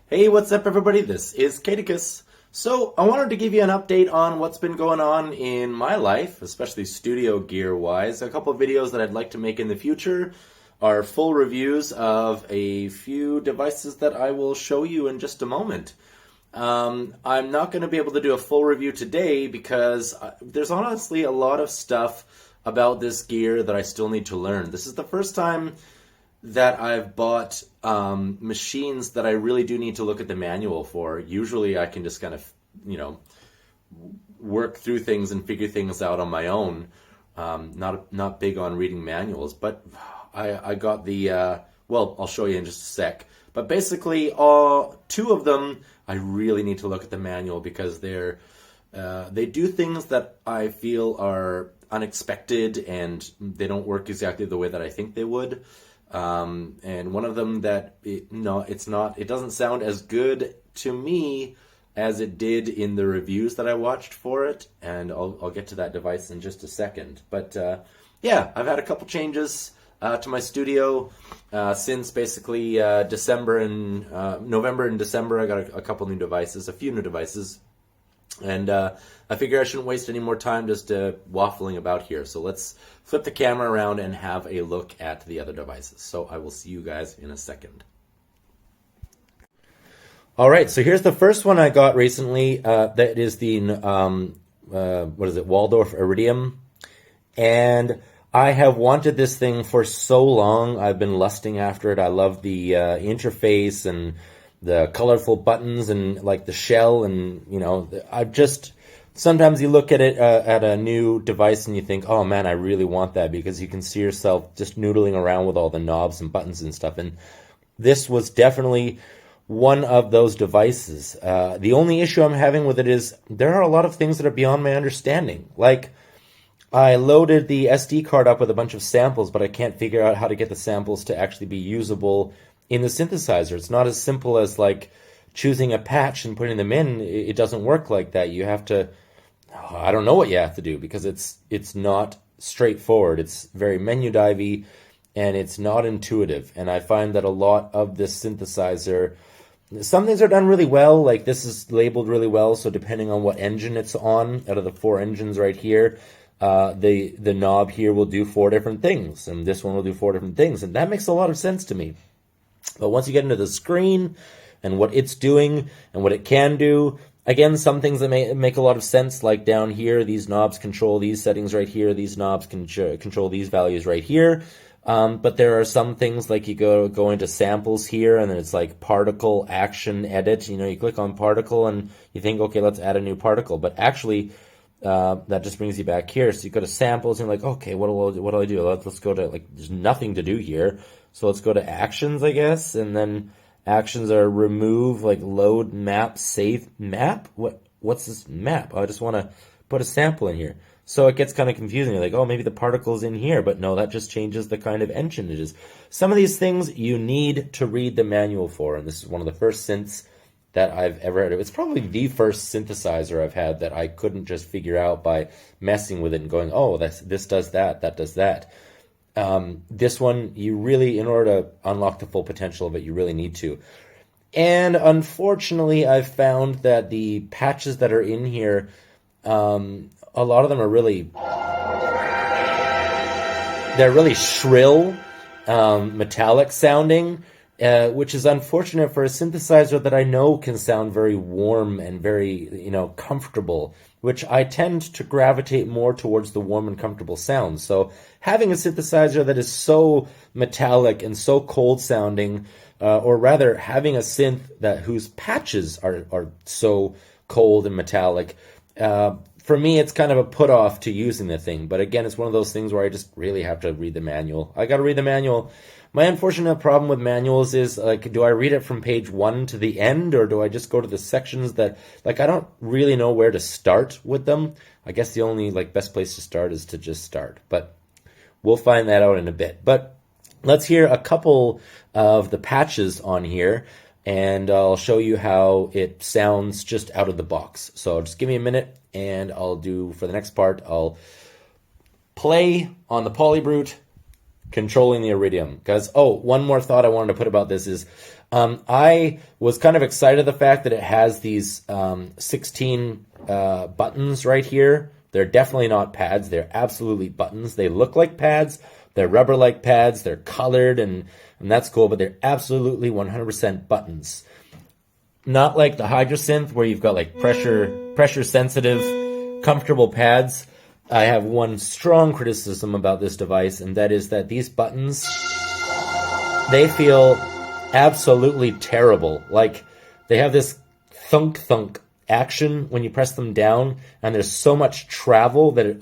Hey, what's up, everybody? This is Caticus. So, I wanted to give you an update on what's been going on in my life, especially studio gear wise. A couple of videos that I'd like to make in the future are full reviews of a few devices that I will show you in just a moment. I'm not going to be able to do a full review today because there's honestly a lot of stuff about this gear that I still need to learn. This is the first time that I've bought machines that I really do need to look at the manual for. Usually I can just kind of, work through things and figure things out on my own. Not big on reading manuals, but I got the, I'll show you in just a sec. But basically, two of them, I really need to look at the manual because they do things that I feel are unexpected and they don't work exactly the way that I think they would. And one of them that it doesn't sound as good to me as it did in the reviews that I watched for it, and I'll get to that device in just a second. But I've had a couple changes to my studio since basically December and November and December. I got a couple new devices, a few new devices. And I figure I shouldn't waste any more time just waffling about here. So let's flip the camera around and have a look at the other devices. So I will see you guys in a second. All right, so here's the first one I got recently. That is the, Waldorf Iridium. And I have wanted this thing for so long. I've been lusting after it. I love the interface and the colorful buttons and like the shell, and sometimes you look at it at a new device and you think, oh man, I really want that, because you can see yourself just noodling around with all the knobs and buttons and stuff. And this was definitely one of those devices. The only issue I'm having with it is there are a lot of things that are beyond my understanding. Like, I loaded the SD card up with a bunch of samples, but I can't figure out how to get the samples to actually be usable in the synthesizer. It's not as simple as like choosing a patch and putting them in. It doesn't work like that. You have to, I don't know what you have to do, because it's not straightforward. It's very menu divey and it's not intuitive. And I find that a lot of this synthesizer, some things are done really well, like this is labeled really well, so depending on what engine it's on, out of the 4 engines right here, the knob here will do 4 different things, and this one will do 4 different things, and that makes a lot of sense to me. But once you get into the screen and what it's doing and what it can do, again, some things that make a lot of sense, like down here, these knobs control these settings right here, these knobs can control these values right here. But there are some things like you go into samples here, and then it's like particle action edit. You click on particle and you think, okay, let's add a new particle. But actually, that just brings you back here. So you go to samples and you're like, okay, what do I do? Let's go to, like, there's nothing to do here. So let's go to actions, I guess. And then actions are remove, like load, map, save, map. What's this map? I just want to put a sample in here. So it gets kind of confusing. You're like, oh, maybe the particle's in here, but no, that just changes the kind of engine it is. Some of these things you need to read the manual for, and this is one of the first synths that I've ever had. It's probably the first synthesizer I've had that I couldn't just figure out by messing with it and going, oh, this does that does that. This one, you really, in order to unlock the full potential of it, you really need to. And unfortunately, I've found that the patches that are in here, a lot of them are they're really shrill, metallic sounding, which is unfortunate for a synthesizer that I know can sound very warm and very, comfortable, which I tend to gravitate more towards the warm and comfortable sounds. So having a synthesizer that is so metallic and so cold sounding, or rather having a synth whose patches are so cold and metallic, for me, it's kind of a put off to using the thing. But again, it's one of those things where I just really have to read the manual. I got to read the manual. My unfortunate problem with manuals is, like, do I read it from page 1 to the end, or do I just go to the sections that, like, I don't really know where to start with them. I guess the only, best place to start is to just start. But we'll find that out in a bit. But let's hear a couple of the patches on here, and I'll show you how it sounds just out of the box. So just give me a minute, and for the next part, I'll play on the Polybrute, controlling the Iridium. Because, one more thought I wanted to put about this is, I was kind of excited the fact that it has these 16 buttons right here. They're definitely not pads. They're absolutely buttons. They look like pads. They're rubber-like pads. They're colored, and that's cool, but they're absolutely 100% buttons. Not like the Hydrosynth where you've got like pressure sensitive, comfortable pads. I have one strong criticism about this device, and that is that these buttons, they feel absolutely terrible. Like they have this thunk thunk action when you press them down, and there's so much travel that it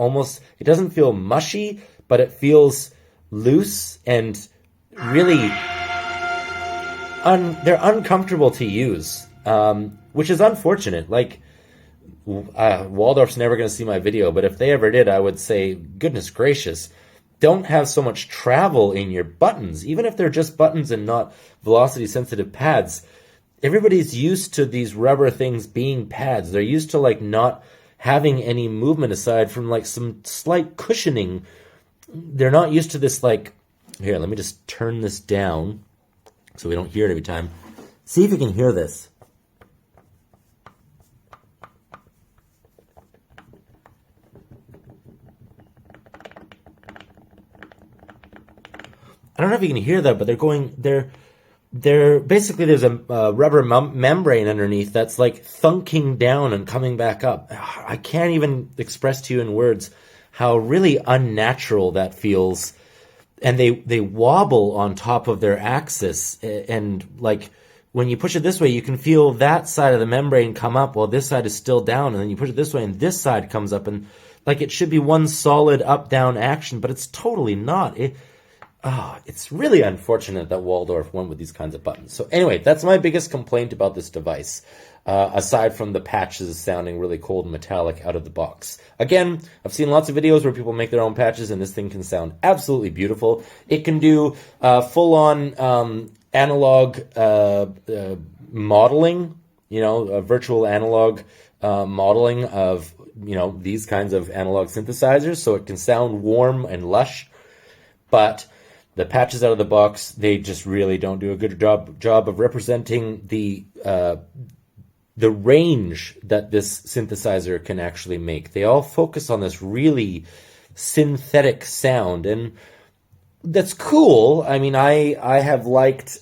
doesn't feel mushy, but it feels loose and really they're uncomfortable to use, which is unfortunate. Like Waldorf's never going to see my video, but if they ever did, I would say, goodness gracious, don't have so much travel in your buttons, even if they're just buttons and not velocity sensitive pads. Everybody's used to these rubber things being pads. They're used to like not having any movement aside from like some slight cushioning. They're not used to this like, here, let me just turn this down so we don't hear it every time. See if you can hear this. I don't know if you can hear that, but they're basically, there's a rubber membrane underneath that's like thunking down and coming back up. I can't even express to you in words how really unnatural that feels. And they wobble on top of their axis, and like when you push it this way, you can feel that side of the membrane come up while this side is still down, and then you push it this way and this side comes up, and like it should be one solid up down action, but it's totally not. It's really unfortunate that Waldorf went with these kinds of buttons. So anyway, that's my biggest complaint about this device, aside from the patches sounding really cold and metallic out of the box. Again, I've seen lots of videos where people make their own patches, and this thing can sound absolutely beautiful. It can do full-on analog modeling, virtual analog modeling of, these kinds of analog synthesizers, so it can sound warm and lush, but the patches out of the box, they just really don't do a good job of representing the range that this synthesizer can actually make. They all focus on this really synthetic sound, and that's cool. I mean, I have liked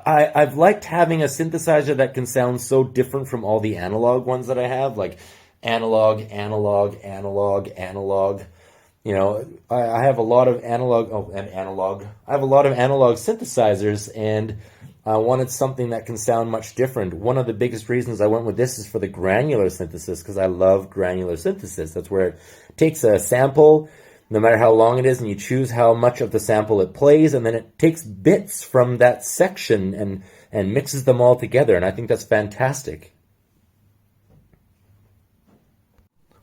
I've liked having a synthesizer that can sound so different from all the analog ones that I have, like analog, analog, analog, analog. I have a lot of analog. I have a lot of analog synthesizers, and I wanted something that can sound much different. One of the biggest reasons I went with this is for the granular synthesis, because I love granular synthesis. That's where it takes a sample, no matter how long it is, and you choose how much of the sample it plays, and then it takes bits from that section and mixes them all together, and I think that's fantastic.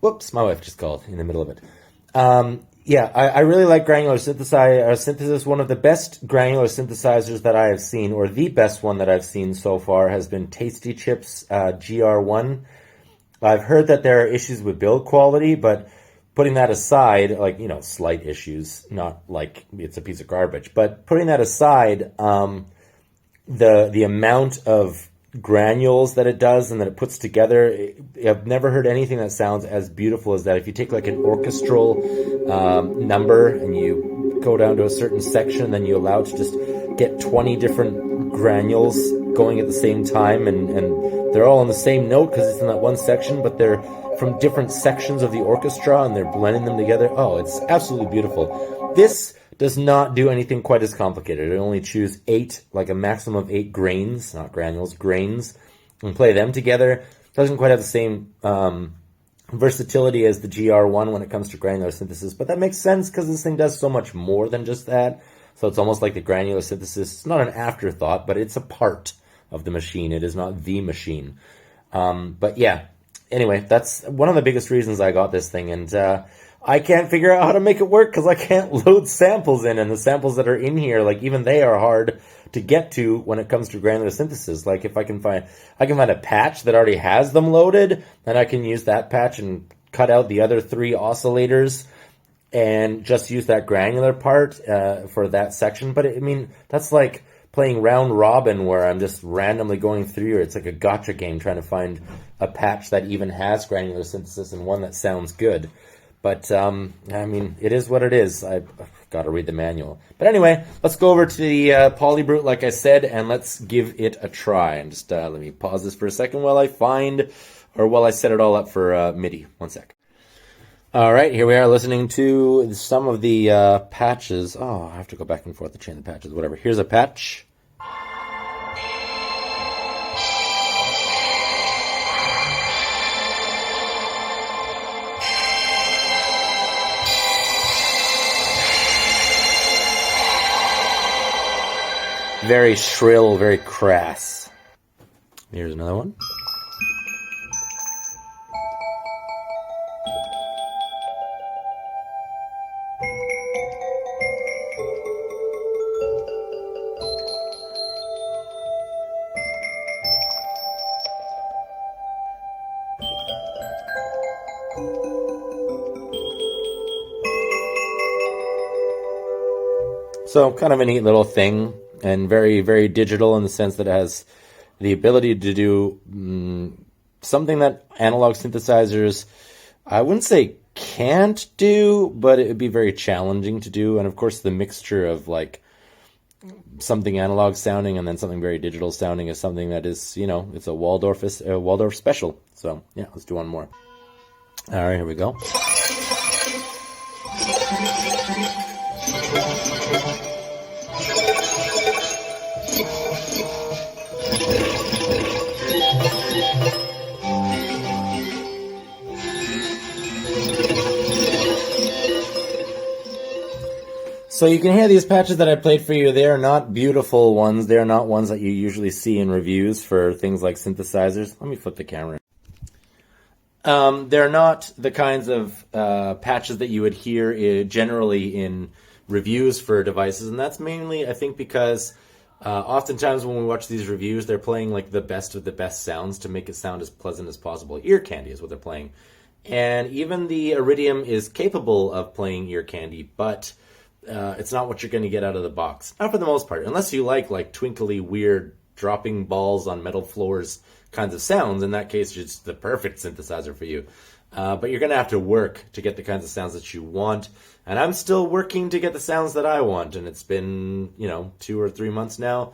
Whoops, my wife just called in the middle of it. I really like granular synthesis. One of the best granular synthesizers that I have seen, or the best one that I've seen so far, has been Tasty Chip's GR1. I've heard that there are issues with build quality, but putting that aside, slight issues, not like it's a piece of garbage, but putting that aside, the amount of granules that it does and that it puts together, I've never heard anything that sounds as beautiful as that. If you take like an orchestral number and you go down to a certain section, then you allow it to just get 20 different granules going at the same time, and they're all on the same note because it's in that one section, but they're from different sections of the orchestra and they're blending them together. Oh, it's absolutely beautiful. This does not do anything quite as complicated. It only choose 8, like a maximum of 8 grains, not granules, grains, and play them together. It doesn't quite have the same versatility as the GR1 when it comes to granular synthesis, but that makes sense because this thing does so much more than just that. So it's almost like the granular synthesis. It's not an afterthought, but it's a part of the machine. It is not the machine. But yeah, anyway, that's one of the biggest reasons I got this thing, and I can't figure out how to make it work because I can't load samples in, and the samples that are in here, like even they are hard to get to when it comes to granular synthesis. Like if I can find a patch that already has them loaded, then I can use that patch and cut out the other 3 oscillators and just use that granular part for that section. But that's like playing round robin where I'm just randomly going through it. It's like a gotcha game trying to find a patch that even has granular synthesis and one that sounds good. But, I mean, it is what it is. I've got to read the manual. But anyway, let's go over to the Polybrute, like I said, and let's give it a try. And just let me pause this for a second while I set it all up for MIDI. One sec. All right, here we are listening to some of the patches. Oh, I have to go back and forth to change the patches, whatever. Here's a patch. Very shrill, very crass. Here's another one. So kind of a neat little thing, and very, very digital in the sense that it has the ability to do something that analog synthesizers, I wouldn't say can't do, but it would be very challenging to do. And of course, the mixture of like something analog sounding and then something very digital sounding is something that is, it's a Waldorf special. So yeah, let's do one more. All right, here we go. So you can hear these patches that I played for you. They are not beautiful ones. They are not ones that you usually see in reviews for things like synthesizers. Let me flip the camera. They're not the kinds of patches that you would hear generally in reviews for devices, and that's mainly, I think, because oftentimes when we watch these reviews, they're playing like the best of the best sounds to make it sound as pleasant as possible. Ear candy is what they're playing. And even the Iridium is capable of playing ear candy, but it's not what you're going to get out of the box. Not for the most part, unless you like twinkly, weird, dropping balls on metal floors kinds of sounds. In that case, it's the perfect synthesizer for you. But you're going to have to work to get the kinds of sounds that you want. And I'm still working to get the sounds that I want. And it's been, 2 or 3 months now.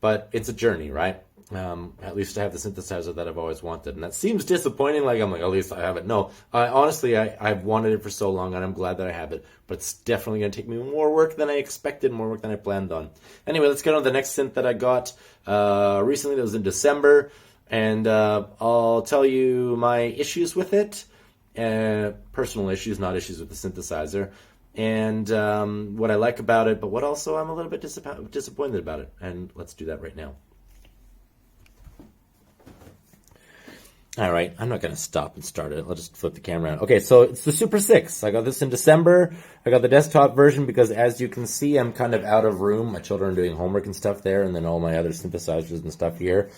But it's a journey, right? At least I have the synthesizer that I've always wanted. And that seems disappointing. Like, I'm like, at least I have it. No, honestly, I've wanted it for so long, and I'm glad that I have it. But it's definitely going to take me more work than I expected, more work than I planned on. Anyway, let's get on to the next synth that I got recently. That was in December. And I'll tell you my issues with it. Personal issues, not issues with the synthesizer. And what I like about it, but what also I'm a little bit disappointed about it. And let's do that right now. All right, I'm not going to stop and start it. I'll just flip the camera around. Okay, so it's the Super 6. I got this in December. I got the desktop version because, as you can see, I'm kind of out of room. My children are doing homework and stuff there, and then all my other synthesizers and stuff here.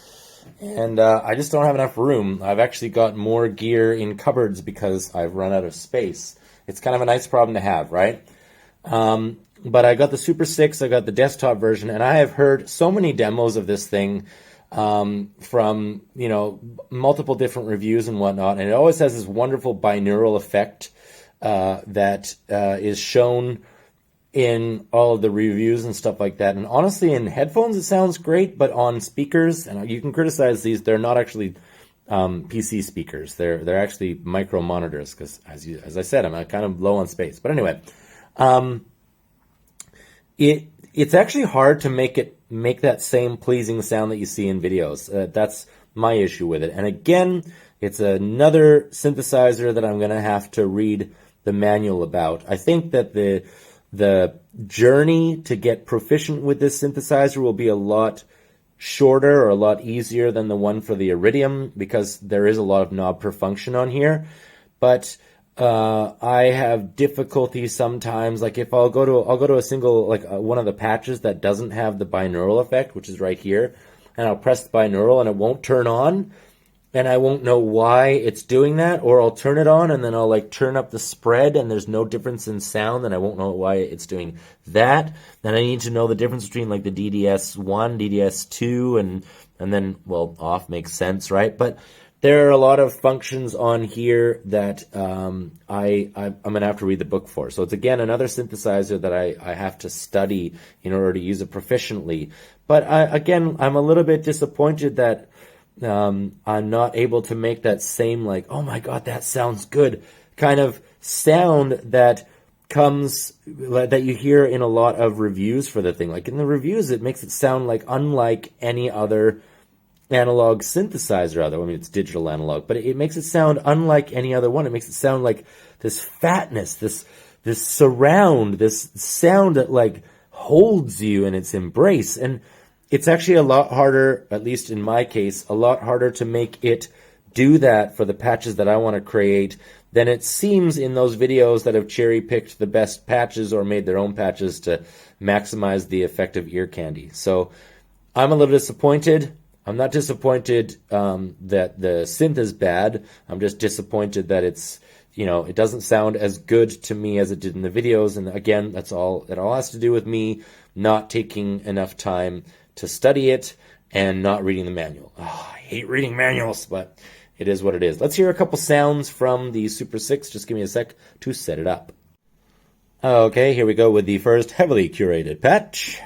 And I just don't have enough room. I've actually got more gear in cupboards because I've run out of space. It's kind of a nice problem to have, right? But I got the Super 6. I got the desktop version, and I have heard so many demos of this thing from multiple different reviews and whatnot, and it always has this wonderful binaural effect that is shown in all of the reviews and stuff like that. And honestly, in headphones it sounds great, but on speakers, and you can criticize these, they're not actually PC speakers. They're actually micro monitors because, as I said, I'm kind of low on space. But anyway, it's actually hard to make that same pleasing sound that you see in videos. That's my issue with it. And again, it's another synthesizer that I'm going to have to read the manual about. I think that the journey to get proficient with this synthesizer will be a lot shorter or a lot easier than the one for the Iridium because there is a lot of knob per function on here. But I have difficulty sometimes, like if I'll go to a single, like one of the patches that doesn't have the binaural effect, which is right here, and I'll press the binaural and it won't turn on. and I won't know why it's doing that, or I'll turn it on and then I'll like turn up the spread and there's no difference in sound, and I won't know why it's doing that. Then I need to know the difference between like the DDS1, DDS2, and then, well, off makes sense, right? But there are a lot of functions on here that I'm going to have to read the book for. So it's, again, another synthesizer that I have to study in order to use it proficiently. But again, I'm a little bit disappointed that I'm not able to make that same, like, oh my God, that sounds good kind of sound that comes, that you hear in a lot of reviews for the thing. Like in the reviews, it makes it sound like unlike any other analog synthesizer out there. I mean, it's digital analog, but it makes it sound unlike any other one. It makes it sound like this fatness, this surround, this sound that like holds you in its embrace. And it's actually a lot harder, at least in my case, a lot harder to make it do that for the patches that I want to create than it seems in those videos that have cherry-picked the best patches or made their own patches to maximize the effect of ear candy. So I'm a little disappointed. I'm not disappointed that the synth is bad. I'm just disappointed that it's, it doesn't sound as good to me as it did in the videos. And again, that's all. It all has to do with me not taking enough time to study it and not reading the manual. Oh, I hate reading manuals, but it is what it is. Let's hear a couple sounds from the Super 6. Just give me a sec to set it up. Okay, here we go with the first heavily curated patch.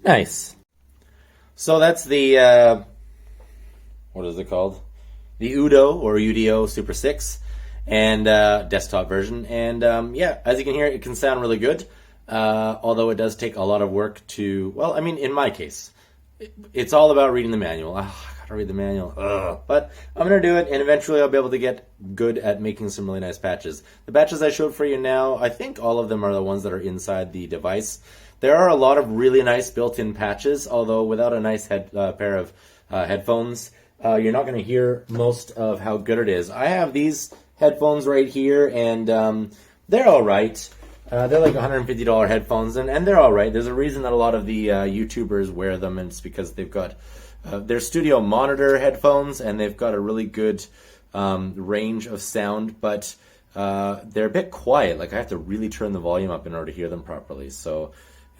Nice. So that's the, what is it called? The U.D.O or U.D.O Super 6 and desktop version. And yeah, as you can hear, it can sound really good. Although it does take a lot of work to, well, I mean, in my case, it's all about reading the manual. I gotta read the manual. But I'm gonna do it, and eventually I'll be able to get good at making some really nice patches. The patches I showed for you now, I think all of them are the ones that are inside the device. There are a lot of really nice built-in patches, although without a nice pair of headphones, you're not going to hear most of how good it is. I have these headphones right here, and they're all right. They're like $150 headphones, and they're all right. There's a reason that a lot of the YouTubers wear them, and it's because they've got their studio monitor headphones, and they've got a really good range of sound, but they're a bit quiet. Like, I have to really turn the volume up in order to hear them properly, so...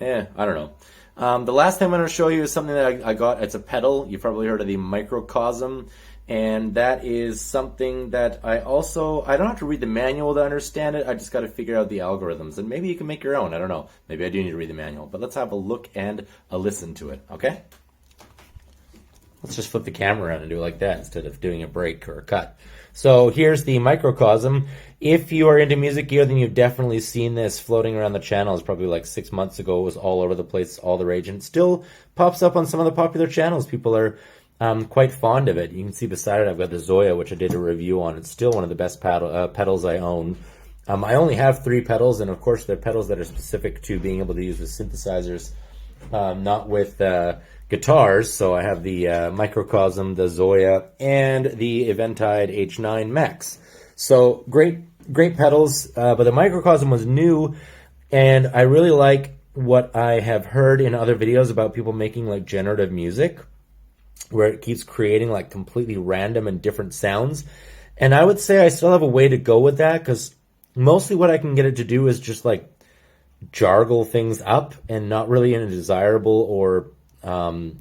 I don't know. The last thing I'm going to show you is something that I got. It's a pedal. You've probably heard of the microcosm. And that is something that I don't have to read the manual to understand it. I just got to figure out the algorithms. And maybe you can make your own. I don't know. Maybe I do need to read the manual. But let's have a look and a listen to it, okay? Let's just flip the camera around and do it like that instead of doing a break or a cut. So here's the microcosm. If you are into music gear, then you've definitely seen this floating around the channel. It's probably like 6 months ago. It was all over the place, all the rage. And it still pops up on some of the popular channels. People are quite fond of it. You can see beside it I've got the Zoya, which I did a review on. It's still one of the best pedals I own. I only have 3 pedals, and of course they're pedals that are specific to being able to use with synthesizers, not with guitars. So I have the Microcosm, the Zoya, and the Eventide H9 Max. So great pedals, but the Microcosm was new, and I really like what I have heard in other videos about people making like generative music, where it keeps creating like completely random and different sounds. And I would say I still have a way to go with that, because mostly what I can get it to do is just like jargle things up and not really in a desirable or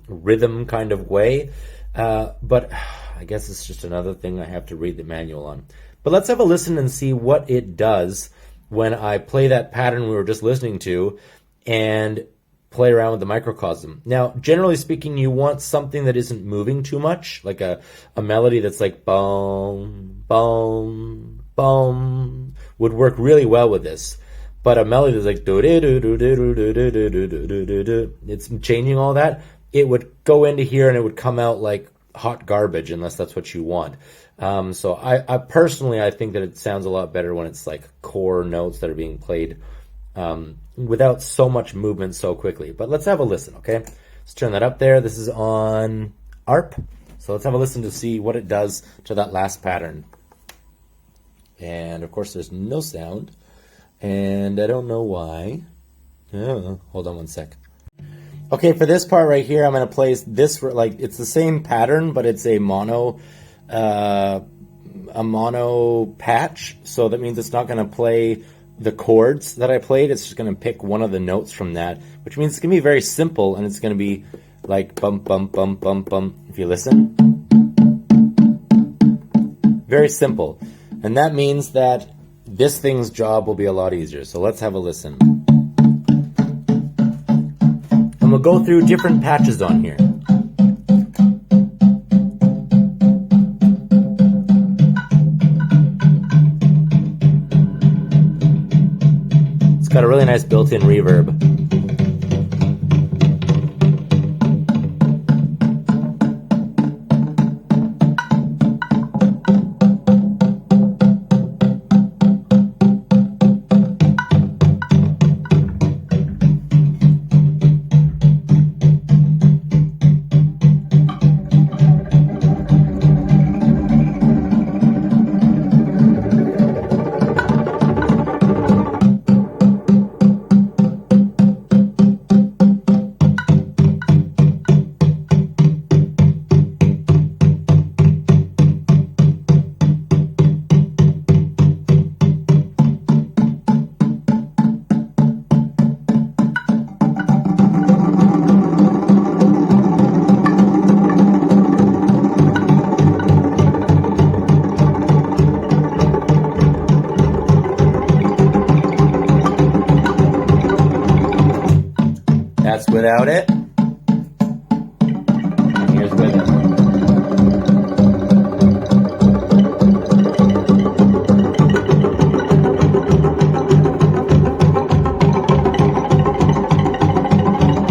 rhythm kind of way. But I guess it's just another thing I have to read the manual on. But let's have a listen and see what it does when I play that pattern we were just listening to and play around with the microcosm. Now, generally speaking, you want something that isn't moving too much, like a melody that's like boom, boom, boom, would work really well with this. But a melody that's like it's changing all that, it would go into here and it would come out like hot garbage, unless that's what you want. So I personally, I think that it sounds a lot better when it's like core notes that are being played without so much movement so quickly. But let's have a listen, okay? Let's turn that up there. This is on ARP. So let's have a listen to see what it does to that last pattern. And of course there's no sound, and I don't know why. Oh, hold on one sec. Okay, for this part right here, I'm going to play this, like, it's the same pattern, but it's a mono patch. So that means it's not going to play the chords that I played. It's just going to pick one of the notes from that, which means it's going to be very simple, and it's going to be like bum, bum, bum, bum, bum. If you listen, very simple. And that means that this thing's job will be a lot easier. So let's have a listen. And we'll go through different patches on here. It's got a really nice built-in reverb. That's without it. And here's with it.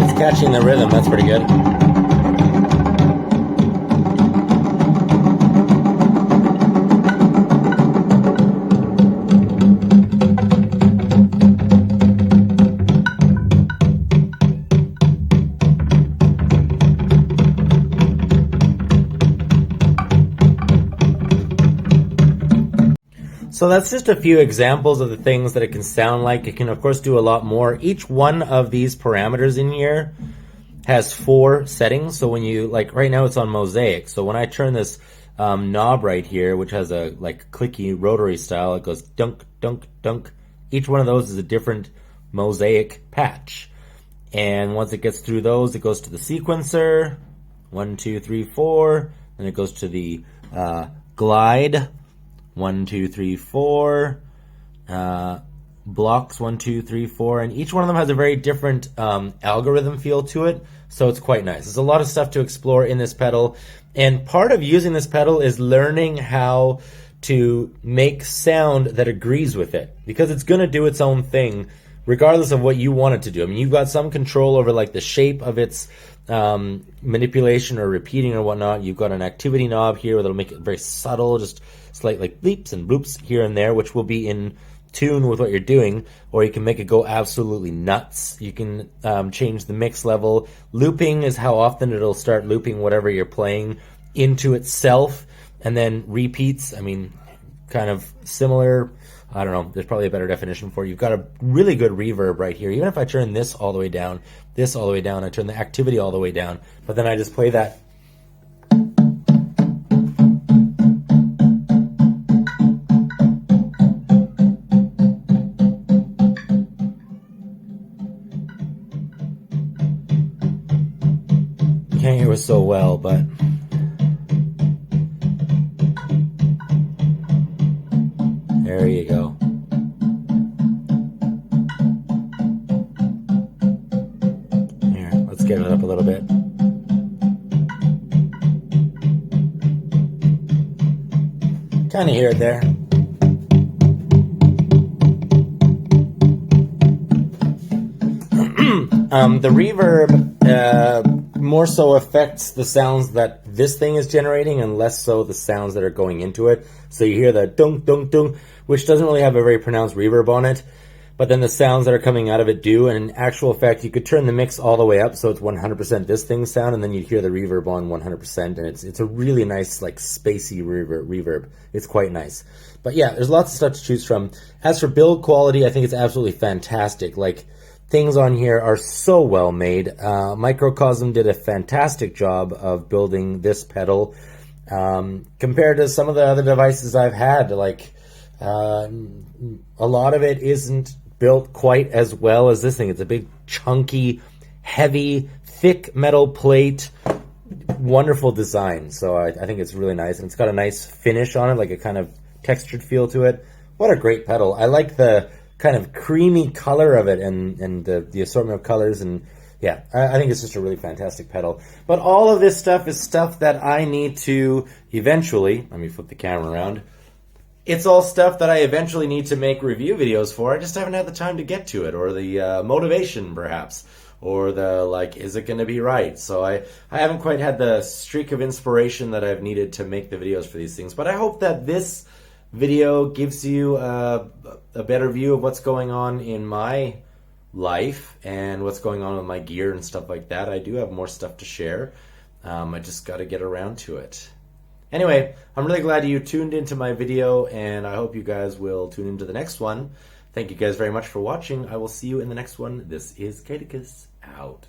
It's catching the rhythm, that's pretty good. So that's just a few examples of the things that it can sound like. It can, of course, do a lot more. Each one of these parameters in here has 4 settings. So when you, like right now it's on mosaic. So when I turn this knob right here, which has a like clicky rotary style, it goes dunk, dunk, dunk. Each one of those is a different mosaic patch. And once it gets through those, it goes to the sequencer. 1, 2, 3, 4. Then it goes to the glide. 1, 2, 3, 4. Blocks 1, 2, 3, 4. And each one of them has a very different algorithm feel to it. So it's quite nice. There's a lot of stuff to explore in this pedal. And part of using this pedal is learning how to make sound that agrees with it. Because it's going to do its own thing regardless of what you want it to do. I mean, you've got some control over like the shape of its manipulation or repeating or whatnot. You've got an activity knob here that'll make it very subtle, just slight like bleeps and bloops here and there, which will be in tune with what you're doing, or you can make it go absolutely nuts. You can change the mix level. Looping is how often it'll start looping whatever you're playing into itself, and then repeats, I mean, kind of similar. I don't know, there's probably a better definition for it. You've got a really good reverb right here. Even if I turn this all the way down, this all the way down, I turn the activity all the way down, but then I just play that. You can't hear it so well, but there you go. Here, let's get it up a little bit. Kind of hear it there. The reverb more so affects the sounds that this thing is generating and less so the sounds that are going into it. So you hear the dunk, dunk, dunk, which doesn't really have a very pronounced reverb on it, but then the sounds that are coming out of it do. And in actual fact, you could turn the mix all the way up so it's 100% this thing's sound, and then you'd hear the reverb on 100%, and it's a really nice, like, spacey reverb. It's quite nice. But yeah, there's lots of stuff to choose from. As for build quality, I think it's absolutely fantastic. Like, things on here are so well made. Microcosm did a fantastic job of building this pedal compared to some of the other devices I've had. Like, a lot of it isn't built quite as well as this thing. It's a big, chunky, heavy, thick metal plate. Wonderful design. So I think it's really nice. And it's got a nice finish on it, like a kind of textured feel to it. What a great pedal. I like the kind of creamy color of it and the assortment of colors, and yeah, I think it's just a really fantastic pedal. But all of this stuff is stuff that I need to eventually, let me flip the camera around, it's all stuff that I eventually need to make review videos for. I just haven't had the time to get to it, or the motivation perhaps, or the like, is it going to be right? So I haven't quite had the streak of inspiration that I've needed to make the videos for these things, but I hope that this video gives you a better view of what's going on in my life and what's going on with my gear and stuff like that. I do have more stuff to share. I just got to get around to it. Anyway, I'm really glad you tuned into my video, and I hope you guys will tune into the next one. Thank you guys very much for watching. I will see you in the next one. This is Caticus out.